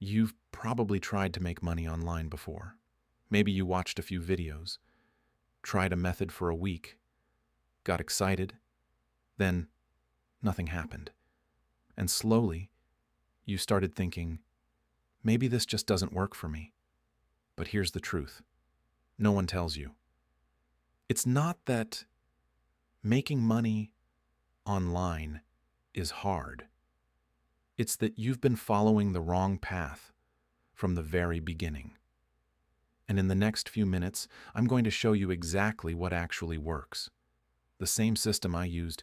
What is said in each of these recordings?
You've probably tried to make money online before. Maybe you watched a few videos, tried a method for a week, got excited, then nothing happened. And slowly, you started thinking, maybe this just doesn't work for me. But here's the truth. No one tells you. It's not that making money online is hard. It's that you've been following the wrong path from the very beginning. And in the next few minutes, I'm going to show you exactly what actually works. The same system I used,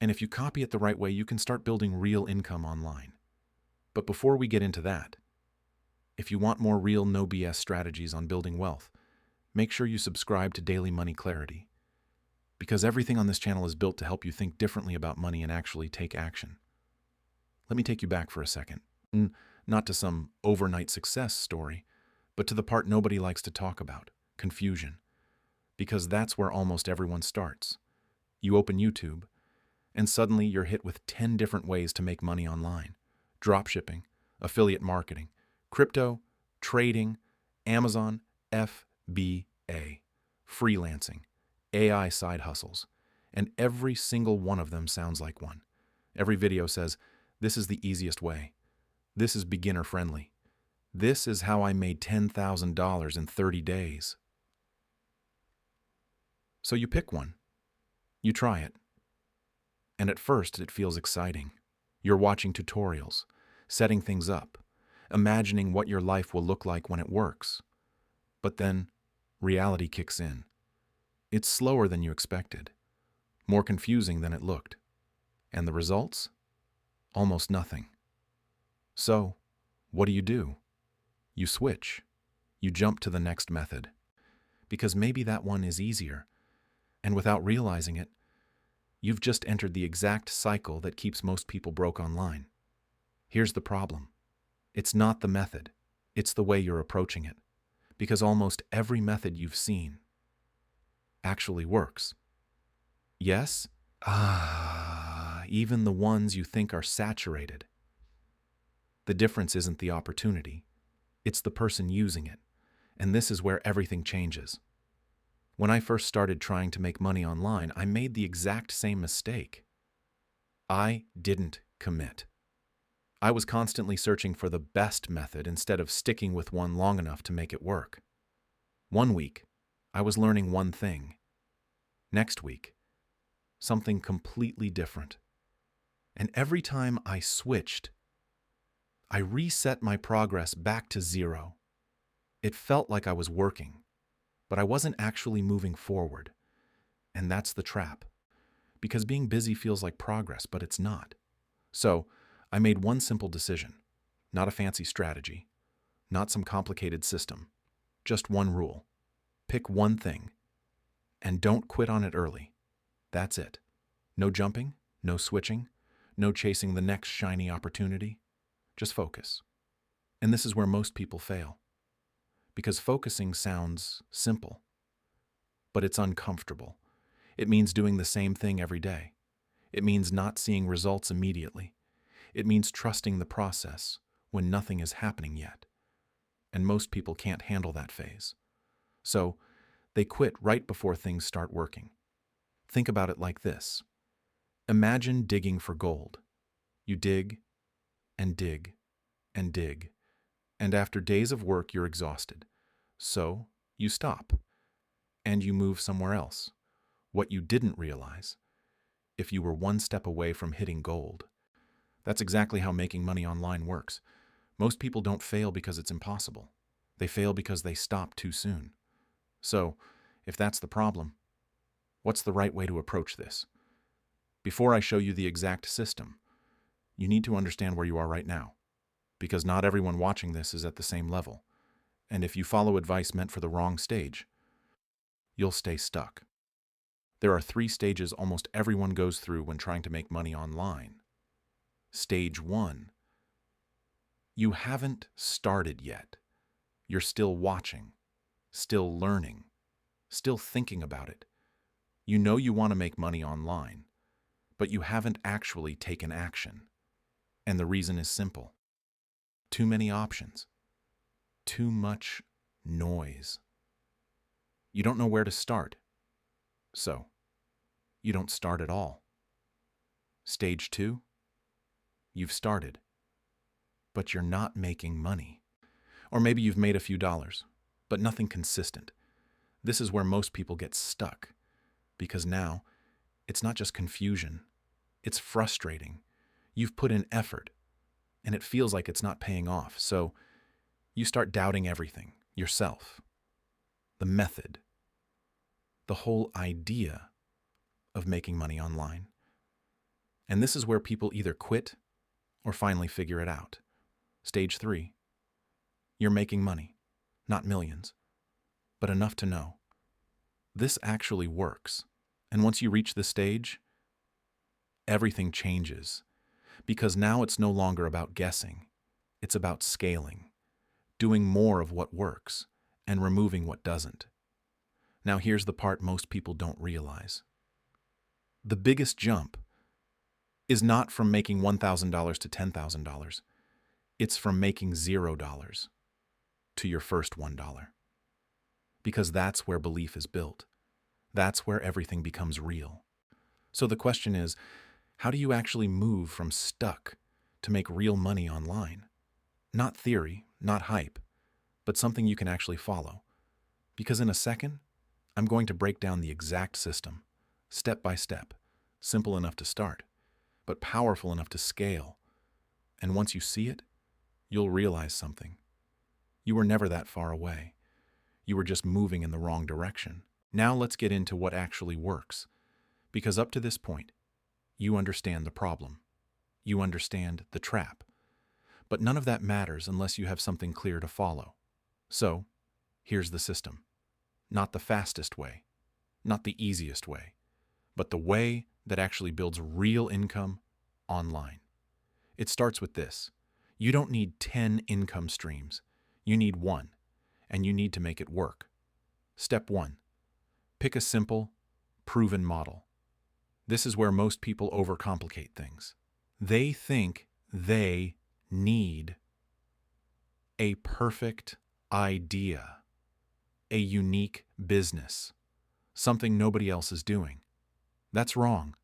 and if you copy it the right way, you can start building real income online. But before we get into that, if you want more real no BS strategies on building wealth, make sure you subscribe to Daily Money Clarity, because everything on this channel is built to help you think differently about money and actually take action. Let me take you back for a second. Not to some overnight success story, but to the part nobody likes to talk about, confusion. Because that's where almost everyone starts. You open YouTube, and suddenly you're hit with 10 different ways to make money online. Dropshipping, affiliate marketing, crypto, trading, Amazon, FBA, freelancing, AI side hustles, and every single one of them sounds like one. Every video says, this is the easiest way. This is beginner friendly. This is how I made $10,000 in 30 days. So you pick one. You try it. And at first it feels exciting. You're watching tutorials, setting things up, imagining what your life will look like when it works. But then reality kicks in. It's slower than you expected, more confusing than it looked. And the results? Almost nothing. So, what do? You switch. You jump to the next method. Because maybe that one is easier. And without realizing it, you've just entered the exact cycle that keeps most people broke online. Here's the problem. It's not the method. It's the way you're approaching it. Because almost every method you've seen actually works. Yes? Even the ones you think are saturated. The difference isn't the opportunity. It's the person using it. And this is where everything changes. When I first started trying to make money online, I made the exact same mistake. I didn't commit. I was constantly searching for the best method instead of sticking with one long enough to make it work. One week, I was learning one thing. Next week, something completely different. And every time I switched, I reset my progress back to zero. It felt like I was working, but I wasn't actually moving forward. And that's the trap. Because being busy feels like progress, but it's not. So, I made one simple decision. Not a fancy strategy. Not some complicated system. Just one rule. Pick one thing. And don't quit on it early. That's it. No jumping, no switching, no chasing the next shiny opportunity. Just focus. And this is where most people fail. Because focusing sounds simple, but it's uncomfortable. It means doing the same thing every day. It means not seeing results immediately. It means trusting the process when nothing is happening yet. And most people can't handle that phase. So, they quit right before things start working. Think about it like this. Imagine digging for gold. You dig and dig and dig. And after days of work, you're exhausted. So, you stop. And you move somewhere else. What you didn't realize, if you were one step away from hitting gold. That's exactly how making money online works. Most people don't fail because it's impossible. They fail because they stop too soon. So, if that's the problem, what's the right way to approach this? Before I show you the exact system, you need to understand where you are right now. Because not everyone watching this is at the same level. And if you follow advice meant for the wrong stage, you'll stay stuck. There are 3 stages almost everyone goes through when trying to make money online. Stage 1. You haven't started yet. You're still watching, still learning, still thinking about it. You know you want to make money online, but you haven't actually taken action. And the reason is simple. Too many options. Too much noise. You don't know where to start. So, you don't start at all. Stage 2, you've started, but you're not making money. Or maybe you've made a few dollars, but nothing consistent. This is where most people get stuck, because now it's not just confusion, it's frustrating. You've put in effort, and it feels like it's not paying off. So you start doubting everything, yourself, the method, the whole idea of making money online. And this is where people either quit or finally figure it out. Stage 3, you're making money, not millions, but enough to know this actually works. And once you reach this stage, everything changes, because now it's no longer about guessing. It's about scaling, doing more of what works and removing what doesn't. Now here's the part most people don't realize. The biggest jump is not from making $1,000 to $10,000. It's from making $0 to your first $1. Because that's where belief is built. That's where everything becomes real. So the question is, how do you actually move from stuck to make real money online? Not theory, not hype, but something you can actually follow. Because in a second, I'm going to break down the exact system, step by step, simple enough to start, but powerful enough to scale. And once you see it, you'll realize something. You were never that far away. You were just moving in the wrong direction. Now let's get into what actually works. Because up to this point, you understand the problem. You understand the trap. But none of that matters unless you have something clear to follow. So, here's the system. Not the fastest way, not the easiest way, but the way that actually builds real income online. It starts with this. You don't need 10 income streams. You need one, and you need to make it work. Step 1. Pick a simple, proven model. This is where most people overcomplicate things. They think they need a perfect idea, a unique business, something nobody else is doing. That's wrong.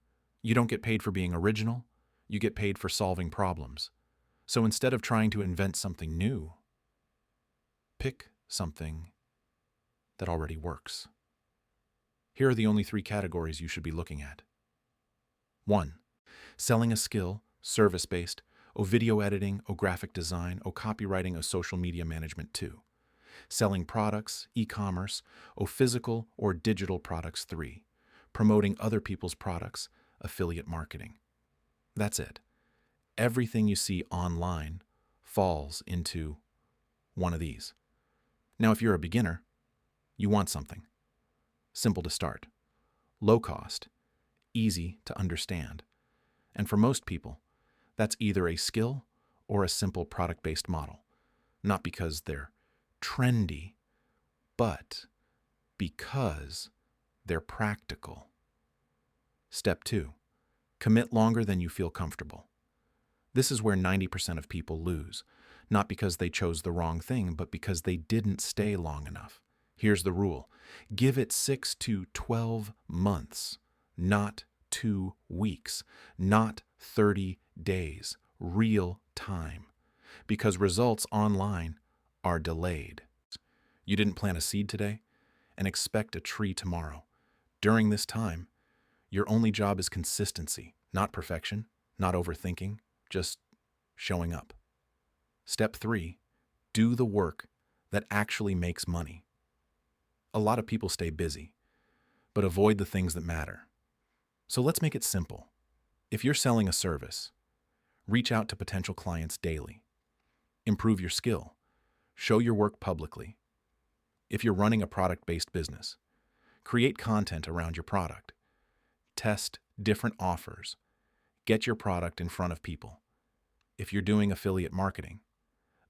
You don't get paid for being original. You get paid for solving problems. So instead of trying to invent something new, pick something that already works. Here are the only 3 categories you should be looking at. 1. Selling a skill, service-based, or video editing, or graphic design, or copywriting, or social media management. 2. Selling products, e-commerce, or physical or digital products. 3. Promoting other people's products, affiliate marketing. That's it. Everything you see online falls into one of these. Now, if you're a beginner, you want something simple to start, low cost, easy to understand. And for most people, that's either a skill or a simple product-based model. Not because they're trendy, but because they're practical. Step 2. Commit longer than you feel comfortable. This is where 90% of people lose, not because they chose the wrong thing, but because they didn't stay long enough. Here's the rule. Give it 6 to 12 months, not 2 weeks, not 30 days, real time. Because results online are delayed. You didn't plant a seed today and expect a tree tomorrow. During this time, your only job is consistency, not perfection, not overthinking, just showing up. Step 3, do the work that actually makes money. A lot of people stay busy, but avoid the things that matter. So let's make it simple. If you're selling a service, reach out to potential clients daily. Improve your skill. Show your work publicly. If you're running a product-based business, create content around your product. Test different offers. Get your product in front of people. If you're doing affiliate marketing,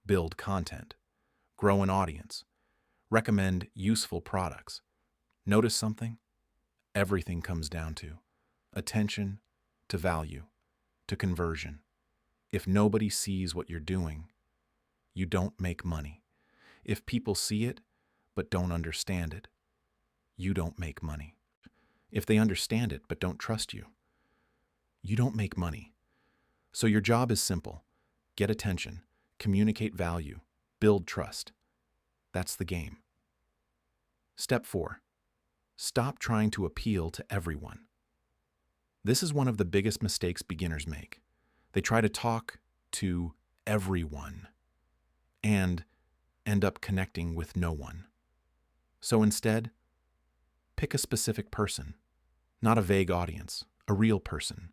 build content. Grow an audience. Recommend useful products. Notice something? Everything comes down to attention, to value, to conversion. If nobody sees what you're doing, you don't make money. If people see it but don't understand it, you don't make money. If they understand it but don't trust you, you don't make money. So your job is simple. Get attention, communicate value, build trust. That's the game. Step 4. Stop trying to appeal to everyone. This is one of the biggest mistakes beginners make. They try to talk to everyone and end up connecting with no one. So instead, pick a specific person, not a vague audience, a real person.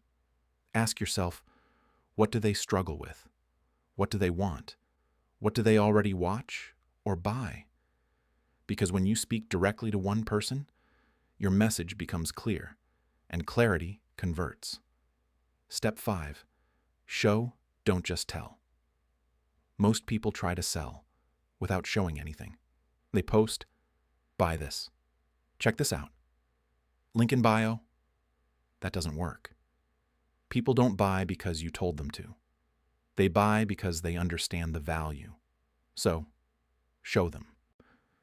Ask yourself, what do they struggle with? What do they want? What do they already watch or buy? Because when you speak directly to one person, your message becomes clear, and clarity converts. Step 5. Show, don't just tell. Most people try to sell without showing anything. They post, buy this. Check this out. Link in bio. That doesn't work. People don't buy because you told them to. They buy because they understand the value. So, show them.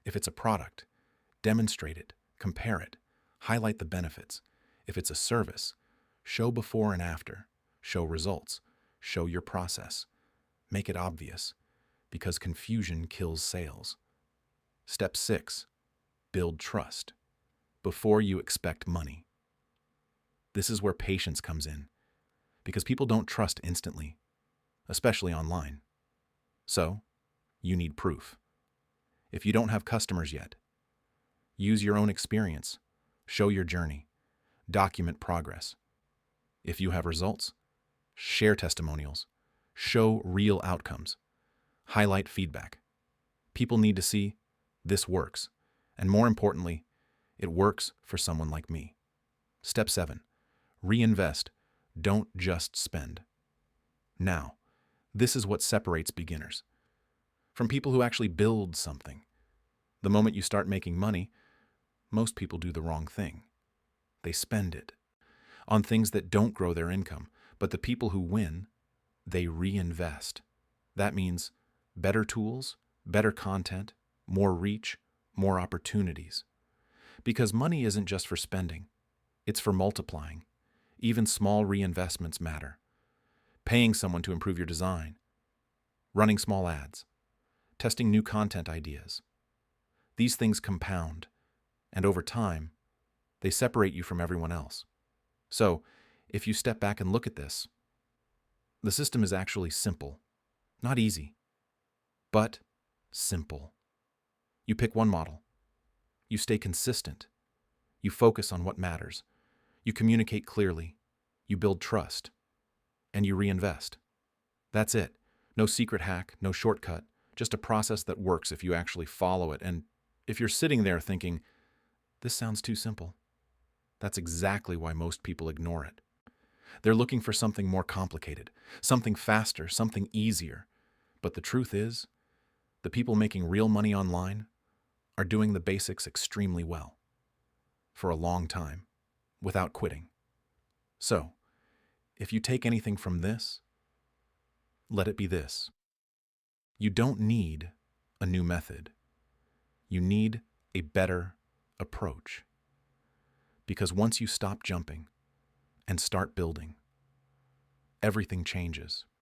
If it's a product, demonstrate it, compare it, highlight the benefits. If it's a service, show before and after, show results, show your process. Make it obvious, because confusion kills sales. Step 6. Build trust before you expect money. This is where patience comes in, because people don't trust instantly, especially online. So, you need proof. If you don't have customers yet, use your own experience, show your journey, document progress. If you have results, share testimonials, show real outcomes, highlight feedback. People need to see this works, and more importantly, it works for someone like me. Step 7. Reinvest. Don't just spend. Now, this is what separates beginners from people who actually build something. The moment you start making money, most people do the wrong thing. They spend it on things that don't grow their income, but the people who win, they reinvest. That means better tools, better content, more reach, more opportunities. Because money isn't just for spending, it's for multiplying. Even small reinvestments matter. Paying someone to improve your design, running small ads, testing new content ideas. These things compound, and over time, they separate you from everyone else. So, if you step back and look at this, the system is actually simple. Not easy, but simple. You pick one model. You stay consistent. You focus on what matters. You communicate clearly. You build trust. And you reinvest. That's it. No secret hack, no shortcut, just a process that works if you actually follow it. And if you're sitting there thinking, this sounds too simple, that's exactly why most people ignore it. They're looking for something more complicated, something faster, something easier. But the truth is, the people making real money online are doing the basics extremely well, for a long time, without quitting. So, if you take anything from this, let it be this. You don't need a new method. You need a better approach. Because once you stop jumping and start building, everything changes.